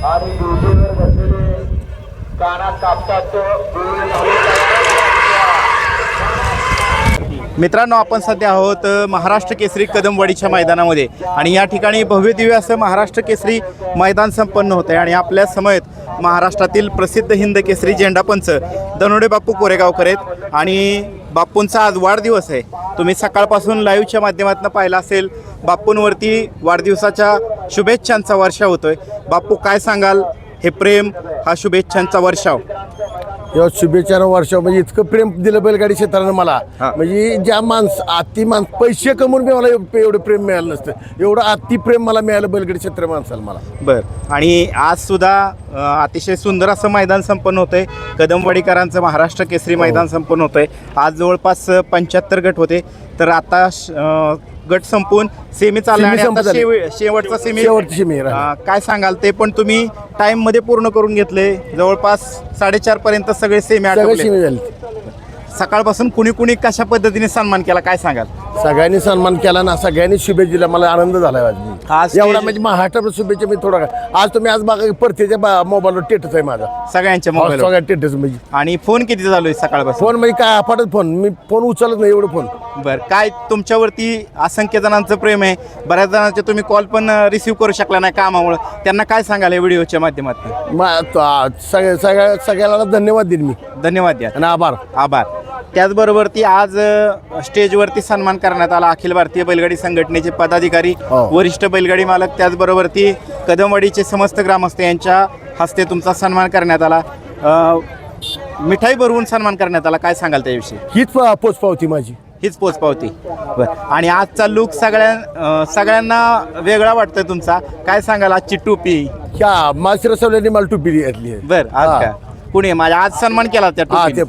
आणि डीजेवर बसलेले कानात कापतात मित्रांनो, आपण सध्या आहोत महाराष्ट्र केसरी कदमवाडीच्या मैदानामध्ये आणि या ठिकाणी भव्य दिव्य असं महाराष्ट्र केसरी मैदान संपन्न होतं आहे आणि आपल्या समयेत महाराष्ट्रातील प्रसिद्ध हिंद केसरी झेंडापंच धनोडे बापू कोरेगावकर आहेत आणि बापूंचा आज वाढदिवस आहे. तुम्ही सकाळपासून लाईव्हच्या माध्यमातून पाहिलं असेल. बापूंवरती वाढदिवसाच्या शुभेच्छांचा वर्षाव होतोय. बापू, काय सांगाल? हे प्रेम, हा शुभेच्छांचा वर्षाव, या शुभेच्छा वर्षाव म्हणजे इतकं प्रेम दिलं बैलगाडी क्षेत्रानं मला. हा. म्हणजे ज्या पैसे कमवून मी मला एवढं प्रेम मिळालं नसतं, एवढं अति प्रेम मला मिळालं बैलगाडी क्षेत्र माणसाला मला. बरं. आणि आज सुद्धा अतिशय सुंदर असं मैदान संपन्न होतंय. कदमवाडीकरांचं महाराष्ट्र केसरी मैदान संपन्न होतंय. आज जवळपास 75 गट होते, तर आता गट संपून सेमी चालला आणि आता शेवटचा सेमी. काय सांगाल? ते पण तुम्ही टाइम मध्ये पूर्ण करून घेतले. जवळपास 4:30 पर्यंत सगळे सेमी आटोपले. सकाळपासून कुणी कुणी कशा पद्धतीने सन्मान केला, काय सांगाल? सगळ्यांनी सन्मान केला ना, सगळ्यांनी शुभेच्छा दिल्या. मला आनंद झाला आज एवढा. म्हणजे महाराष्ट्र शुभेच्छा मी थोडा आज तुम्ही आज बघा परतीच्या मोबाईलवर टेटस आहे माझा, सगळ्यांच्या मोबाईल सगळ्या टेटस. म्हणजे आणि फोन किती चालू आहे सकाळपासून? फोन म्हणजे काय अफाटच फोन, मी फोन उचलत नाही एवढं फोन. बरं. काय तुमच्यावरती असंख्य जणांचं प्रेम आहे. बऱ्याच जणांचे तुम्ही कॉल पण रिसिव्ह करू शकला नाही कामामुळे. त्यांना काय सांगाल या व्हिडिओच्या माध्यमातून? सगळ्याला धन्यवाद देईन मी. धन्यवाद द्या आणि आभार. आभार. त्याचबरोबर ती आज स्टेजवरती सन्मान करण्यात आला अखिल भारतीय बैलगाडी संघटनेचे पदाधिकारी, वरिष्ठ बैलगाडी मालक, त्याचबरोबर ती कदमवाडीचे समस्त ग्रामस्थ यांच्या हस्ते तुमचा सन्मान करण्यात आला. मिठाई भरवून सन्मान करण्यात आला. काय सांगाल त्याविषयी? हीच पोचपावती माझी, हीच पोचपावती. बरं. आणि आजचा लुक सगळ्यांना वेगळा वाटतोय तुमचा. काय सांगाल? आजची टोपी क्या मास्टर सवल्याने मला टोपी घातली आहे. बरं. आज का कुणी माझ्या आज सन्मान केला त्या टोपीने?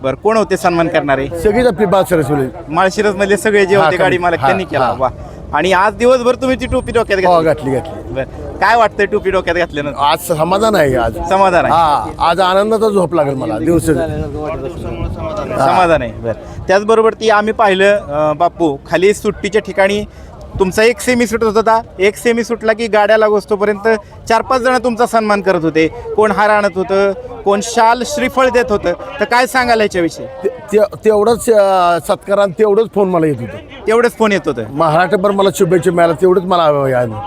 बरं. कोण होते सन्मान करणारे? सगळीच आपली बासरसवले माळशिरस मधले सगळे जे होते गाडी मालक त्यांनी केला. वा. आणि आज दिवसभर तुम्ही ती टोपी डोक्यात घातली. बरं. काय वाटतंय टोपी डोक्यात घातल्यानंतर? आज समाधान आहे. आज समाधान आहे. आज आनंदाचा झोप लागेल मला दिवस. समाधान आहे. बरं. त्याचबरोबर ती आम्ही पाहिलं बापू खाली सुट्टीच्या ठिकाणी तुमचा एक सेमी सुटत होता. एक सेमी सुटला की गाड्या लागोस्तोपर्यंत 4-5 जण तुमचा सन्मान करत होते. कोण हार आणत होतं, कोण शाल श्रीफळ देत होतं. तर काय सांगाल याच्याविषयी? तेवढंच सत्कारान तेवढंच फोन मला येत होतं. तेवढंच फोन येत होतं. महाराष्ट्रभर मला शुभेच्छा मिळाल्या, तेवढंच मला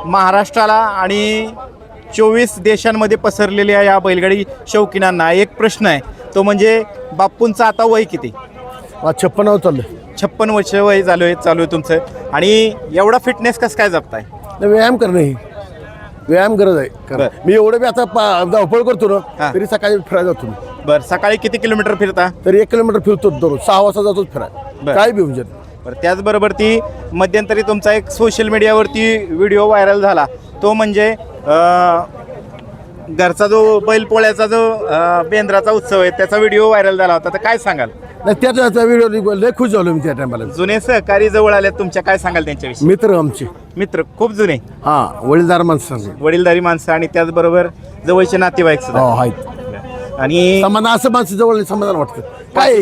महाराष्ट्राला आणि 24 देशांमध्ये पसरलेल्या या बैलगाडी शौकीनांना एक प्रश्न आहे, तो म्हणजे बापूंचं आता वय किती? 56 चाललं. 56 वर्ष वय चालू आहे तुमचं. आणि एवढा फिटनेस कसं काय जपताय? व्यायाम करणं, ही व्यायाम गरज आहे. मी एवढं बी आता धावपळ करतो ना, तरी सकाळी फिरायला जातो. बरं. सकाळी किती किलोमीटर फिरता? तरी 1 किलोमीटर फिरतो दररोज. 6 वाजता जातोच फिरायला, काय बी म्हणजे. बरं. त्याचबरोबर ती मध्यंतरी तुमचा एक सोशल मीडियावरती व्हिडिओ व्हायरल झाला, तो म्हणजे घरचा जो बैलपोळ्याचा जो बेंद्राचा उत्सव आहे त्याचा व्हिडिओ व्हायरल झाला होता. तर काय सांगाल? नाही, त्याचा व्हिडिओ लय खुश झालो मी त्या टायमाला. जुने सहकारी जवळ आले तुमच्या, काय सांगाल त्यांच्याविषयी? मित्र आमचे, मित्र खूप जुने, वडीलदार माणसं, वडीलधारी माणसं आणि त्याचबरोबर जवळचे नातेवाईक सुद्धा आहेत. आणि समाधान असं माणसं जवळ समाधान वाटतं. काय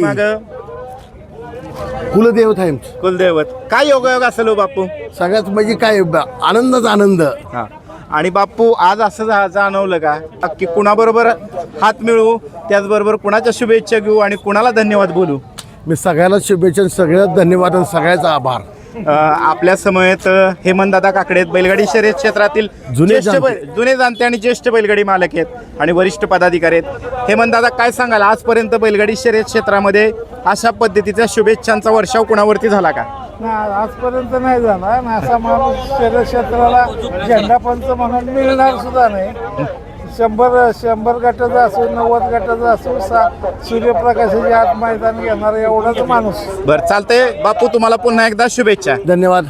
कुलदैवत आहे आमचं, कुलदैवत. काय योगायोग असेल हो बापू? सगळ्यात म्हणजे काय आनंदच आनंद. आणि बापू आज असं जाणवलं का की कुणाबरोबर हात मिळवू, त्याचबरोबर कुणाच्या शुभेच्छा घेऊ आणि कुणाला धन्यवाद बोलू? मी सगळ्याला शुभेच्छा, सगळ्यात धन्यवाद आणि सगळ्याचा आभार. आपल्या समयेत हेमंतदादा काकडे बैलगाडी शर्यत क्षेत्रातील जुने जाणते आणि ज्येष्ठ बैलगाडी मालक आहेत आणि वरिष्ठ पदाधिकारी आहेत. हेमंतदादा, काय सांगाल? आजपर्यंत बैलगाडी शर्यत क्षेत्रामध्ये अशा पद्धतीच्या शुभेच्छांचा वर्षाव कुणावरती झाला का? आजपर्यंत नाही झाला. असा माणूस शर्यत क्षेत्राला झेंडापंच म्हणून मिळणार सुद्धा नाही. 100 गटाचा असो, 90 गटाचा असो, सूर्यप्रकाशाची आत मैदान घेणार एवढाच माणूस. बरं. चालतंय बापू, तुम्हाला पुन्हा एकदा शुभेच्छा. धन्यवाद.